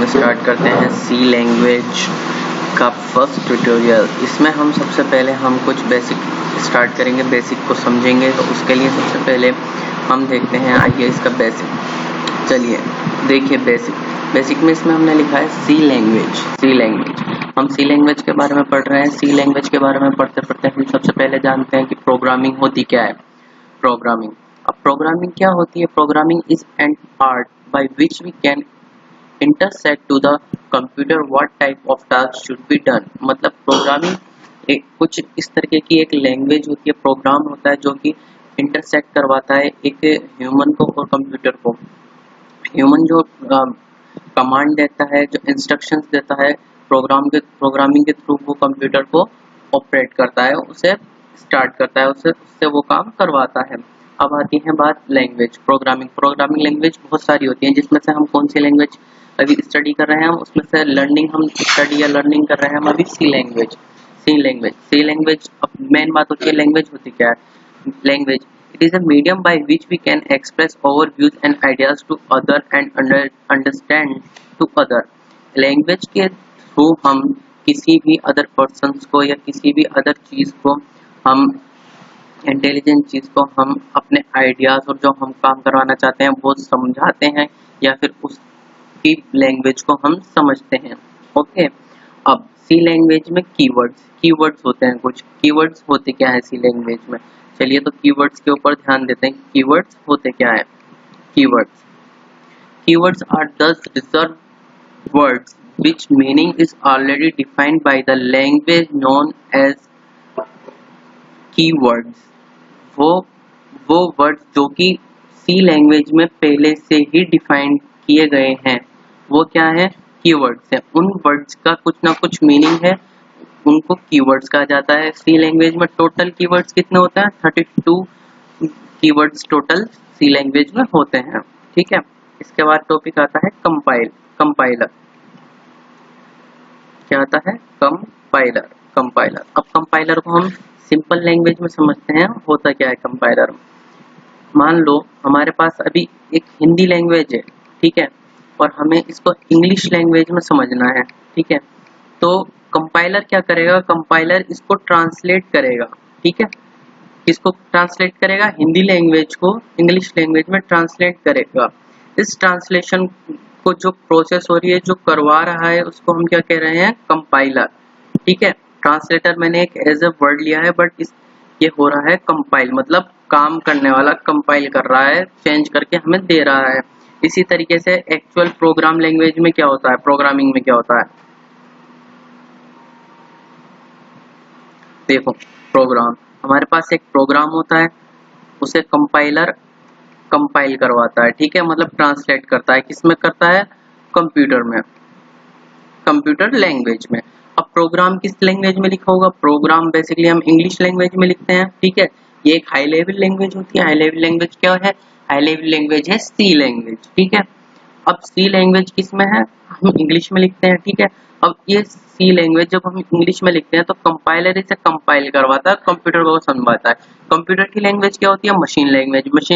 Start करते हैं सी language का फर्स्ट ट्यूटोरियल। इसमें हम सबसे पहले हम कुछ बेसिक स्टार्ट करेंगे, बेसिक को समझेंगे। तो उसके लिए सबसे पहले हम देखते हैं, आइए इसका बेसिक। चलिए देखिए बेसिक में इसमें हमने लिखा है सी लैंग्वेज। हम सी लैंग्वेज के बारे में पढ़ रहे हैं। सी लैंग्वेज के बारे में पढ़ते पढ़ते हम सबसे पहले जानते हैं कि प्रोग्रामिंग होती क्या है। अब प्रोग्रामिंग क्या होती है? Programming is an art by which we can intersect to the computer what type of task should be done। मतलब प्रोग्रामिंग एक कुछ इस तरीके की एक लैंग्वेज होती है, प्रोग्राम होता है जो कि इंटरसेक्ट करवाता है एक ह्यूमन को और कंप्यूटर को। ह्यूमन जो कमांड देता है, जो इंस्ट्रक्शंस देता है प्रोग्रामिंग के थ्रू, वो कंप्यूटर को ऑपरेट करता है, उसे स्टार्ट करता है, उससे वो काम करवाता है। अब आती है बात लैंग्वेज। प्रोग्रामिंग लैंग्वेज बहुत सारी होती हैं, जिसमें से हम कौन सी लैंग्वेज अभी स्टडी कर रहे हैं, हम उसमें से लर्निंग कर रहे हैं हम अभी सी लैंग्वेज। अब मेन बात होती है लैंग्वेज होती क्या है। Language it is a medium by which we can express our views and ideas to other and understand to other. Language के थ्रू हम किसी भी अदर पर्सन को या किसी भी अदर चीज को, हम इंटेलिजेंट चीज को, हम अपने आइडियाज और जो हम काम करवाना चाहते हैं वो समझाते हैं, या फिर उसकी लैंग्वेज को हम समझते हैं। ओके, अब सी लैंग्वेज में कीवर्ड्स होते हैं। कुछ कीवर्ड्स होते क्या है सी लैंग्वेज में? चलिए तो कीवर्ड्स के ऊपर ध्यान देते हैं। कीवर्ड्स होते क्या है? कीवर्ड्स आर दस reserve words which meaning is already defined by the language known as keywords। वो वर्ड जो कि सी लैंग्वेज में पहले से ही डिफाइन किए गए हैं, वो क्या है? कीवर्ड्स है। उन वर्ड्स का कुछ ना कुछ मीनिंग है, उनको कीवर्ड्स कहा जाता है। सी लैंग्वेज में टोटल कीवर्ड्स कितने होते हैं? 32 कीवर्ड्स टोटल सी लैंग्वेज में होते हैं। ठीक है, इसके बाद टॉपिक आता है कंपाइलर। क्या आता है? कंपाइलर। अब कंपाइलर को हम सिंपल लैंग्वेज में समझते हैं। होता क्या है कंपाइलर? मान लो हमारे पास अभी एक हिंदी लैंग्वेज है, ठीक है, और हमें इसको इंग्लिश लैंग्वेज में समझना है, ठीक है। तो कंपाइलर क्या करेगा? कंपाइलर इसको ट्रांसलेट करेगा, ठीक है। इसको ट्रांसलेट करेगा, हिंदी लैंग्वेज को इंग्लिश लैंग्वेज में ट्रांसलेट करेगा। इस ट्रांसलेशन को जो प्रोसेस हो रही है, जो करवा रहा है, उसको हम क्या कह रहे हैं? कंपाइलर, ठीक है। ट्रांसलेटर मैंने एक एज ए वर्ड लिया है, बट ये हो रहा है कंपाइल, मतलब काम करने वाला कंपाइल कर रहा है, चेंज करके हमें दे रहा है। इसी तरीके से एक्चुअल प्रोग्राम लैंग्वेज में क्या होता है? प्रोग्रामिंग में क्या होता है? देखो, प्रोग्राम, हमारे पास एक प्रोग्राम होता है, उसे कंपाइलर कंपाइल करवाता है, ठीक है, मतलब ट्रांसलेट करता है। किस में करता है? कंप्यूटर में, कंप्यूटर लैंग्वेज में। अब प्रोग्राम किस लैंग्वेज में लिखा होगा? प्रोग्राम बेसिकली हम इंग्लिश लैंग्वेज में लिखते हैं, ठीक है। ये एक हाई लेवल लैंग्वेज होती है। हाई लेवल लैंग्वेज क्या है? हाई लेवल लैंग्वेज है सी लैंग्वेज, ठीक है। अब सी लैंग्वेज किस में है? हम इंग्लिश में लिखते हैं, ठीक है। अब ये सी लैंग्वेज जब हम इंग्लिश में लिखते हैं तो कंपाइलर इसे कंपाइल करवाता है, कंप्यूटर को समझाता है। कंप्यूटर की लैंग्वेज क्या होती है? मशीन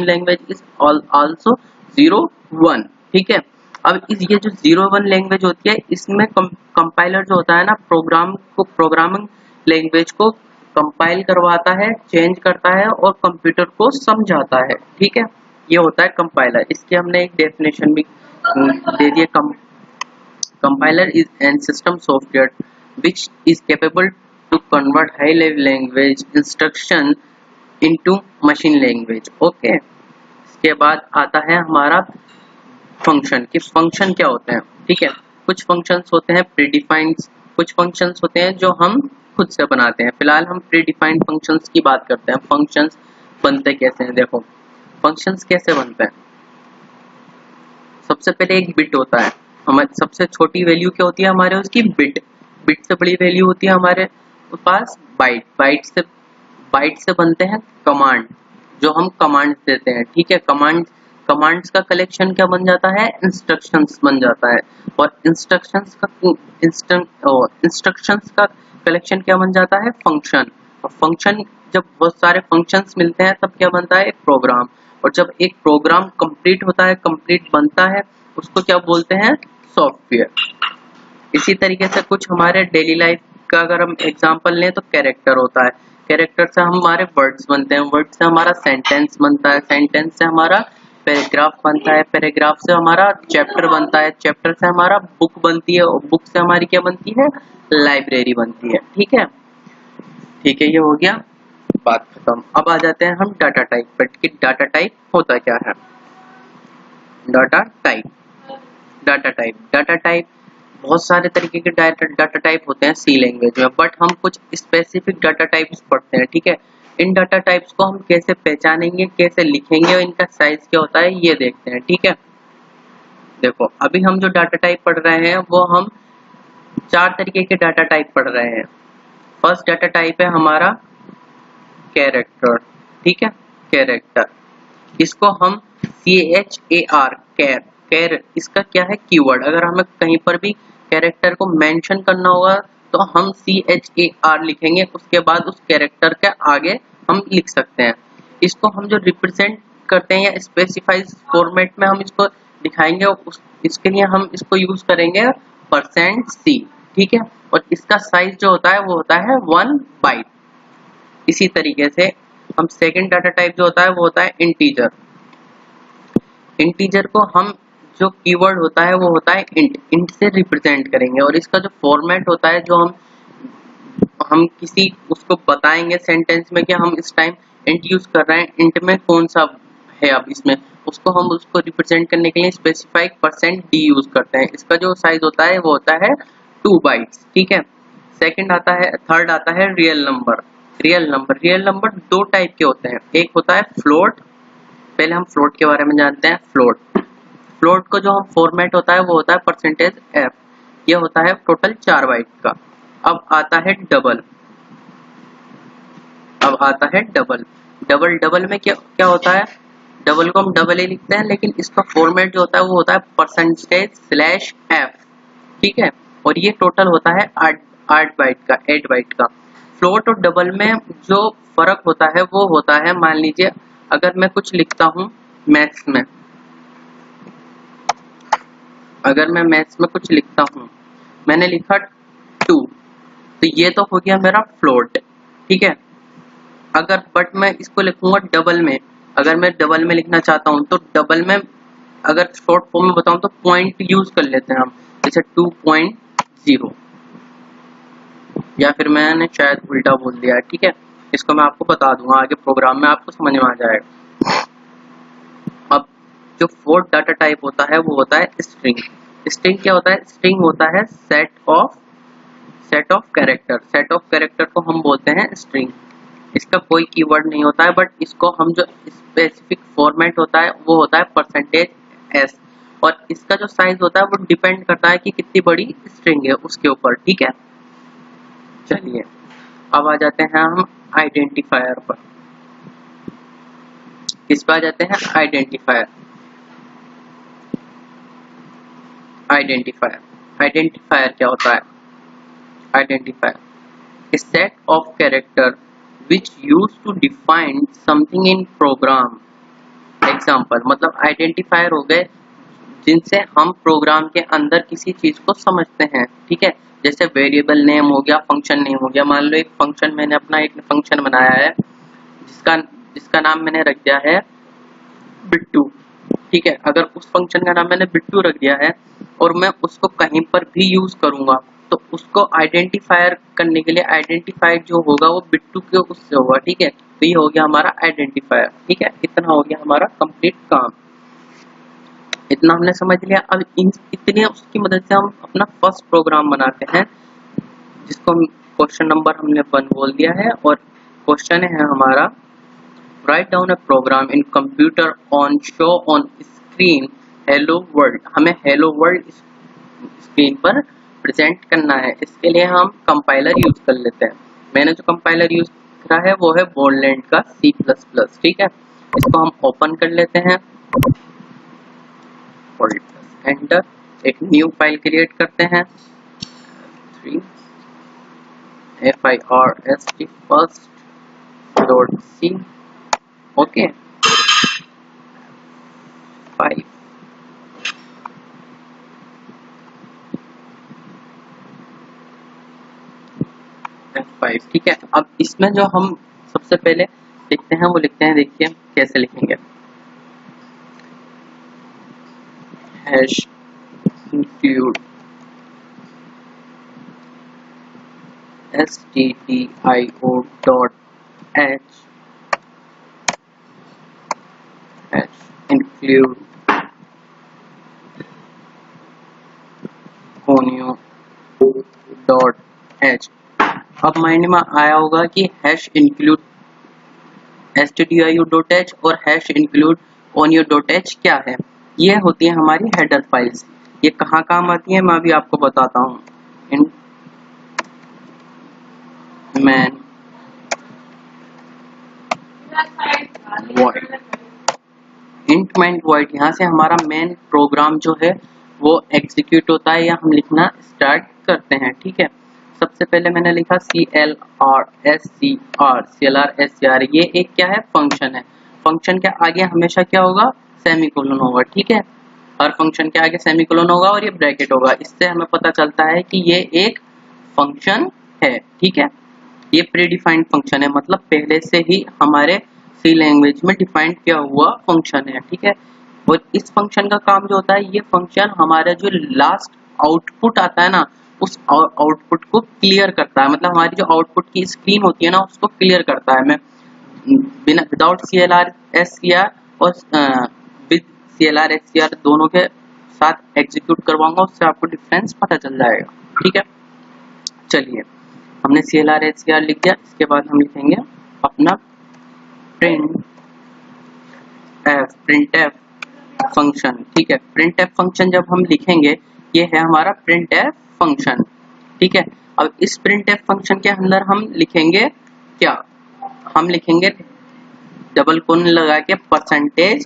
लैंग्वेज इज आल्सो 0-1, ठीक है। अब ये जो 0-1 लैंग्वेज होती है, इसमें कंपाइलर जो होता है ना, प्रोग्रामिंग लैंग्वेज को कंपाइल करवाता है, चेंज करता है और कंप्यूटर को समझाता है, ठीक है। ये होता है कंपाइलर। इसकी हमने एक डेफिनेशन भी दे दी है। Compiler is an system software which is capable to convert high level language instruction into machine language. Okay, इसके बाद आता है हमारा फंक्शन। कि फंक्शन क्या होते हैं, ठीक है। कुछ फंक्शंस होते हैं प्रीडिफाइंड, कुछ फंक्शंस होते हैं जो हम खुद से बनाते हैं। फिलहाल हम प्रीडिफाइंड फंक्शंस की बात करते हैं। फंक्शंस बनते कैसे हैं? देखो, फंक्शंस कैसे बनते हैं। सबसे पहले एक बिट होता है। हमारी सबसे छोटी वैल्यू क्या होती है हमारे? उसकी बिट से बड़ी वैल्यू होती है हमारे पास बाइट से बनते हैं कमांड, जो हम कमांड देते हैं, ठीक है। कमांड्स का कलेक्शन क्या बन जाता है? इंस्ट्रक्शंस बन जाता है। और इंस्ट्रक्शंस का कलेक्शन क्या बन जाता है? फंक्शन। और फंक्शन, जब बहुत सारे फंक्शंस मिलते हैं तब क्या बनता है? एक प्रोग्राम। और जब एक प्रोग्राम कंप्लीट होता है, कंप्लीट बनता है, उसको क्या बोलते हैं? सॉफ्टवेयर। इसी तरीके से कुछ हमारे डेली लाइफ का अगर हम एग्जांपल लें तो कैरेक्टर होता है, कैरेक्टर से हमारे वर्ड्स बनते हैं, वर्ड से हमारा सेंटेंस बनता है, सेंटेंस से हमारा पैराग्राफ बनता है, पैराग्राफ से हमारा चैप्टर बनता है, चैप्टर से हमारा बुक बनती है और बुक से हमारी क्या बनती है, लाइब्रेरी बनती है। ठीक है, ठीक है, ये हो गया, बात खत्म। अब आ जाते हैं हम डाटा टाइप पर कि डाटा टाइप होता क्या है। डाटा टाइप, डाटा टाइप बहुत सारे तरीके के डाटा टाइप होते हैं सी लैंग्वेज में, बट हम कुछ स्पेसिफिक डाटा टाइप्स पढ़ते हैं। ठीक है, इन डाटा टाइप्स को हम कैसे पहचानेंगे, कैसे लिखेंगे और इनका साइज क्या होता है ये देखते हैं। ठीक है, देखो अभी हम जो डाटा टाइप पढ़ रहे हैं वो हम 4 तरीके के डाटा टाइप पढ़ रहे हैं। फर्स्ट डाटा टाइप है हमारा कैरेक्टर। ठीक है, कैरेक्टर, इसको हम CHAR कैर, इसका क्या है कीवर्ड। अगर हमें कहीं पर भी कैरेक्टर को मेंशन करना होगा तो हम CHAR लिखेंगे, उसके बाद उस कैरेक्टर के आगे हम लिख सकते हैं। इसको हम जो रिप्रेजेंट करते हैं या स्पेसिफाइड फॉर्मेट में हम इसको दिखाएंगे, इसके लिए हम इसको यूज करेंगे %C। ठीक है, और इसका साइज जो होता है वो होता है 1 बाइट। इसी तरीके से हम सेकंड डाटा टाइप जो होता है वो होता है इंटीजर। इंटीजर को हम जो कीवर्ड होता है वो होता है इंट से रिप्रेजेंट करेंगे, और इसका जो फॉर्मेट होता है जो हम किसी उसको बताएंगे सेंटेंस में कि हम इस टाइम इंट यूज कर रहे हैं, इंट में कौन सा है, अब इसमें उसको हम उसको रिप्रेजेंट करने के लिए स्पेसिफाइड %D यूज करते हैं। इसका जो साइज होता है वो होता है 2 बाइट्स। ठीक है, थर्ड आता है real number. Real number 2 type के होते हैं, एक होता है फ्लोट। पहले हम फ्लोट के बारे में जानते हैं। फ्लोट को जो हम फॉर्मेट होता है वो होता है %F, ये होता है टोटल 4 बाइट का। अब आता है डबल। डबल में क्या होता है, डबल को हम डबल ही लिखते हैं, लेकिन इसका फॉर्मेट जो होता है वो होता है %/F। ठीक है, और ये टोटल होता है 8 बाइट का। फ्लोट और डबल में जो फर्क होता है वो होता है, मान लीजिए अगर मैं कुछ लिखता हूँ मैथ्स में, अगर मैं मैथ्स में कुछ लिखता हूँ, मैंने लिखा 2, तो ये तो हो गया मेरा फ्लोट। ठीक है, अगर बट मैं इसको लिखूंगा डबल में, अगर मैं डबल में लिखना चाहता हूँ तो डबल में अगर शॉर्ट फॉर्म में बताऊं तो पॉइंट यूज कर लेते हैं हम, जैसे 2.0, या फिर मैंने शायद उल्टा बोल दिया है। ठीक है, इसको मैं आपको बता दूंगा आगे प्रोग्राम में, आपको समझ में आ जाएगा। अब जो फोर्थ डाटा टाइप होता है वो होता है स्ट्रिंग। स्ट्रिंग क्या होता है, स्ट्रिंग होता है सेट ऑफ कैरेक्टर को हम बोलते हैं स्ट्रिंग। इसका कोई कीवर्ड नहीं होता है, बट इसको हम जो स्पेसिफिक फॉर्मेट होता है वो होता है %S, और इसका जो साइज होता है वो डिपेंड करता है कि कितनी बड़ी स्ट्रिंग है उसके ऊपर। ठीक है, चलिए अब आ जाते हैं हम आइडेंटिफायर पर। किस पे आ जाते हैं, आइडेंटिफायर क्या होता है, identifier a set of character which used to define something in program। Example मतलब आइडेंटिफायर हो गए जिनसे हम प्रोग्राम के अंदर किसी चीज को समझते हैं। ठीक है, जैसे वेरिएबल नेम हो गया, फंक्शन नेम हो गया। मान लो एक फंक्शन, मैंने अपना एक फंक्शन बनाया है जिसका नाम मैंने रख दिया है बिट्टू। ठीक है, अगर उस फंक्शन का नाम मैंने बिट्टू रख दिया है और मैं उसको कहीं पर भी यूज करूंगा तो उसको आइडेंटिफायर करने के लिए आइडेंटिफाइड जो होगा वो बिट्टू के उससे होगा। ठीक है, तो ये हो गया हमारा आइडेंटिफायर। ठीक है, इतना हो गया हमारा कंप्लीट काम, इतना हमने समझ लिया। अब इतने उसकी मदद से हम अपना फर्स्ट प्रोग्राम बनाते हैं, जिसको क्वेश्चन नंबर हमने 1 बोल दिया है, और क्वेश्चन है हमारा write down a program in computer on show on screen hello world. हमें हेलो वर्ल्ड स्क्रीन पर प्रेजेंट करना है, इसके लिए हम कंपाइलर यूज कर लेते हैं। मैंने जो कंपाइलर यूज करा है वो है बोर्डलैंड का C++। ठीक है, इसको हम ओपन कर लेते हैं, एंटर, एक न्यू फाइल क्रिएट करते हैं, first first.c। ओके, 5 F5, ठीक है। अब इसमें जो हम सबसे पहले लिखते हैं वो लिखते हैं, देखिए कैसे लिखेंगे, hash include stdio dot h hash include conio dot h। अब माइंड में आया होगा कि hash include stdio dot h और hash include conio dot h क्या है। ये होती है हमारी हेडर फाइल्स। ये कहाँ काम आती है मैं अभी आपको बताता हूँ। In man void, int man void, यहाँ से हमारा मेन प्रोग्राम जो है वो एग्जीक्यूट होता है या हम लिखना स्टार्ट करते हैं, ठीक है। सबसे पहले मैंने लिखा CLRSCR, ये एक क्या है, फंक्शन है। फंक्शन के आगे हमेशा क्या होगा, सेमीकोलन होगा, ठीक है। हर फंक्शन के आगे सेमीकोलन होगा और ये ब्रैकेट होगा। इससे हमें पता चलता है कि ये एक फंक्शन है, ठीक है। ये प्री डिफाइंड फंक्शन है, मतलब पहले से ही हमारे सी लैंग्वेज में डिफाइंड किया हुआ फंक्शन है, ठीक है। और इस फंक्शन का काम जो होता है, ये फंक्शन हमारा जो लास्ट आउटपुट आता है ना, उस आउटपुट को क्लियर करता है। मतलब हमारी जो आउटपुट की स्क्रीन होती है ना, उसको क्लियर करता है। मैं बिना विदाउट CLRSCR और विद CLRSCR दोनों के साथ एग्जीक्यूट करवाऊंगा, उससे आपको डिफरेंस पता चल जाएगा, ठीक है। चलिए, हमने CLRSCR लिख दिया। इसके बाद हम लिखेंगे अपना printf फंक्शन, ठीक है। printf फंक्शन जब हम लिखेंगे, ये है हमारा printf फंक्शन, ठीक है। अब इस printf फंक्शन के अंदर हम लिखेंगे क्या, हम लिखेंगे डबल कोलन लगा के %s।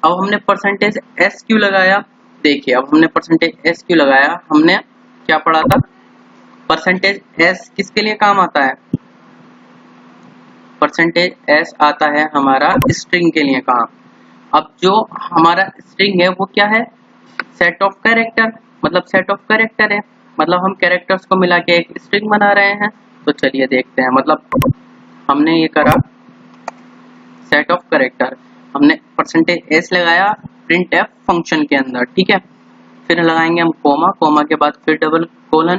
अब हमने %s क्यों लगाया, देखिए अब हमने %s क्यों लगाया, हमने क्या पढ़ा था, %s किसके लिए काम आता है, %s आता है हमारा स्ट्रिंग के लिए काम। अब जो हमारा स्ट्रिंग है वो क्या है, सेट ऑफ कैरेक्टर, मतलब सेट ऑफ कैरेक्टर है, मतलब हम कैरेक्टर्स को मिला के एक स्ट्रिंग बना रहे हैं। तो चलिए देखते हैं, मतलब हमने ये करा सेट ऑफ कैरेक्टर, हमने %s लगाया printf फंक्शन के अंदर, ठीक है। फिर लगाएंगे हम कोमा, कोमा के बाद फिर डबल कोलन,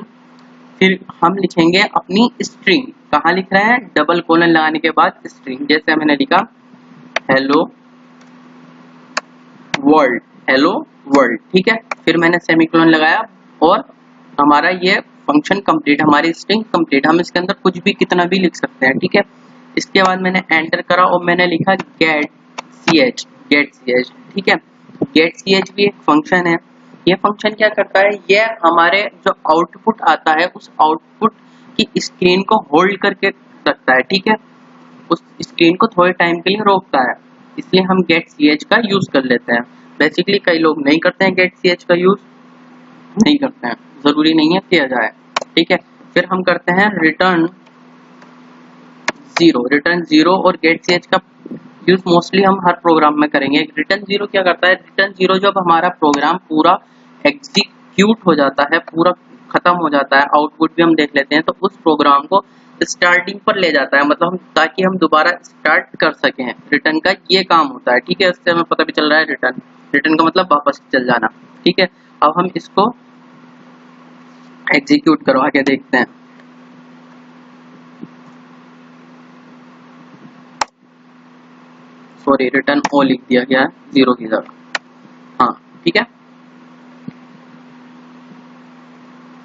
फिर हम लिखेंगे अपनी स्ट्रिंग। कहाँ लिख रहे हैं, डबल कोलन लगाने के बाद स्ट्रिंग। जैसे मैंने लिखा हेलो वर्ल्ड, हेलो वर्ल्ड, ठीक है। फिर मैंने सेमीकोलन लगाया और हमारा ये फंक्शन कंप्लीट, हमारी स्ट्रिंग कंप्लीट। हम इसके अंदर कुछ भी कितना भी लिख सकते हैं, ठीक है। इसके बाद मैंने एंटर करा और मैंने लिखा गेट ch, ठीक है। गेट ch भी एक फंक्शन है। ये फंक्शन क्या करता है, ये हमारे जो आउटपुट आता है उस आउटपुट की स्क्रीन को होल्ड करके रखता है, ठीक है। उस स्क्रीन को थोड़े टाइम के लिए रोकता है, इसलिए हम गेट ch का यूज कर लेते हैं। बेसिकली कई लोग नहीं करते हैं गेट ch का यूज, नहीं करते हैं, जरूरी नहीं है किया जाए, ठीक है। फिर हम करते हैं रिटर्न जीरो और गेट ch का यूज मोस्टली हम हर प्रोग्राम में करेंगे। रिटर्न जीरो क्या करता है, रिटर्न जीरो जब हमारा प्रोग्राम पूरा एग्जीक्यूट हो जाता है, पूरा खत्म हो जाता है, आउटपुट भी हम देख लेते हैं, तो उस प्रोग्राम को स्टार्टिंग पर ले जाता है, मतलब ताकि हम दोबारा स्टार्ट कर सकें। रिटर्न का ये काम होता है, ठीक है। इससे हमें पता भी चल रहा है रिटर्न का मतलब वापस चल जाना, ठीक है। अब हम इसको एग्जीक्यूट करवा के देखते हैं। सॉरी, रिटर्न ओ लिख दिया गया है जीरो की जगह, हाँ ठीक है।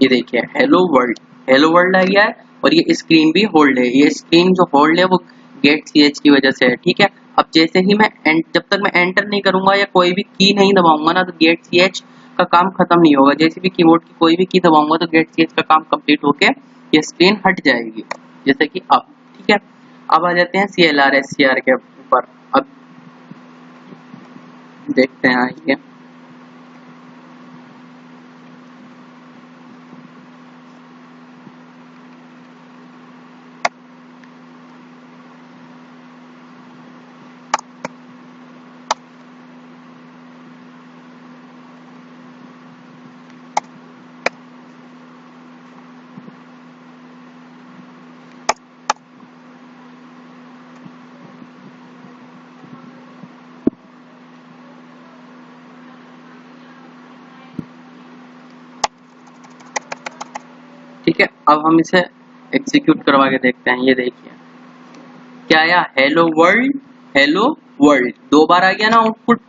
ये देखिए हेलो वर्ल्ड आ गया है और ये स्क्रीन भी होल्ड है। ये स्क्रीन जो होल्ड है वो गेट ch की वजह से है, ठीक है। अब जैसे ही मैं जब तक मैं एंटर नहीं करूंगा या कोई भी की नहीं दबाऊंगा ना, तो गेट ch का काम खत्म नहीं होगा। जैसे भी कीबोर्ड की कोई भी की दबाऊंगा तो गेट ch का काम कंप्लीट होके ये स्क्रीन हट जाएगी, जैसे कि अब, ठीक है। अब आ जाते हैं CLRSCR के ऊपर। अब देखते हैं आइए, ठीक है, अब हम इसे एग्जीक्यूट करवा के देखते हैं। ये देखिए क्या आया, हेलो वर्ल्ड, हेलो वर्ल्ड, दो बार आ गया ना आउटपुट,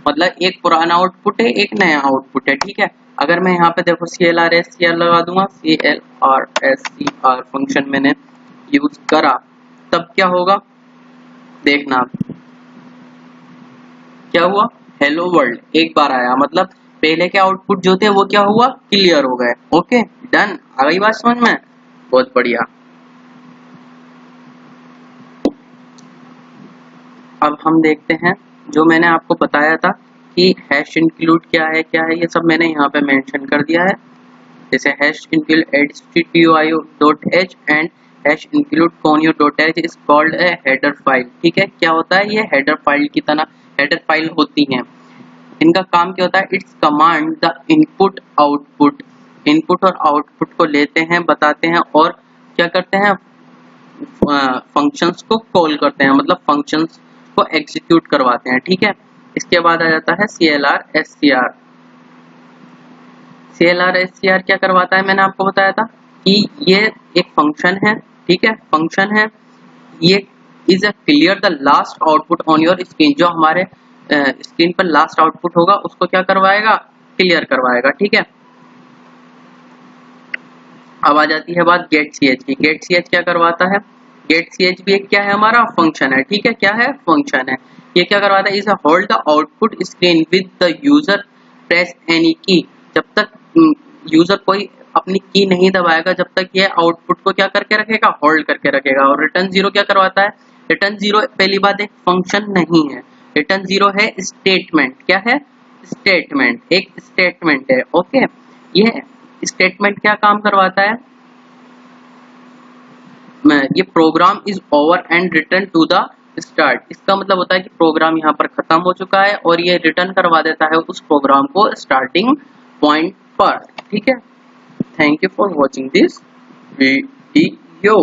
मतलब एक पुराना आउटपुट है, एक नया आउटपुट है। ठीक है, अगर मैं यहाँ पे देखो CLRSCR लगा दूंगा, CLRSCR फंक्शन मैंने यूज करा, तब क्या होगा देखना आप, क्या हुआ, हेलो वर्ल्ड एक बार आया, मतलब पहले के आउटपुट जो थे वो क्या हुआ, क्लियर हो गए। ओके डन, आ गई बात समझ में, बहुत बढ़िया। अब हम देखते हैं जो मैंने आपको बताया था कि हैश इंक्लूड क्या है, ये सब मैंने यहाँ पे मेंशन कर दिया है। जैसे hash include HTTPIO.h and hash include conio.h is called a header file. ठीक है, क्या होता है, ये हेडर फाइल की तरह हेडर फाइल होती हैं। इनका काम क्या होता है, it's command the input output, input और आउटपुट को लेते हैं, बताते हैं और क्या करते हैं, फंक्शंस को कॉल करते हैं, मतलब फंक्शंस को एग्जीक्यूट करवाते हैं। ठीक है, इसके बाद आ जाता है CLRSCR। CLRSCR क्या करवाता है, मैंने आपको बताया था कि ये एक फंक्शन है। ठीक है, फंक्शन है, ये is a clear the last output on your screen, जो हमारे स्क्रीन पर लास्ट आउटपुट होगा उसको क्या करवाएगा, क्लियर करवाएगा। ठीक है, अब आ जाती है बात गेट ch की। गेट ch क्या करवाता है, गेट ch भी एक क्या है, हमारा फंक्शन है। ठीक है, क्या है, फंक्शन है। ये क्या करवाता है, is hold the output screen with the user press any की, जब तक यूजर कोई अपनी की नहीं दबाएगा, जब तक ये आउटपुट को क्या करके रखेगा, होल्ड करके रखेगा। और रिटर्न जीरो क्या करवाता है, रिटर्न जीरो पहली बात एक फंक्शन नहीं है, रिटर्न जीरो है स्टेटमेंट। क्या है, स्टेटमेंट, एक स्टेटमेंट है। ओके, ये स्टेटमेंट क्या काम करवाता है, ये program is over and return to the start, इसका मतलब होता है कि प्रोग्राम यहाँ पर खत्म हो चुका है और ये रिटर्न करवा देता है उस प्रोग्राम को स्टार्टिंग पॉइंट पर। ठीक है, thank you for watching this video.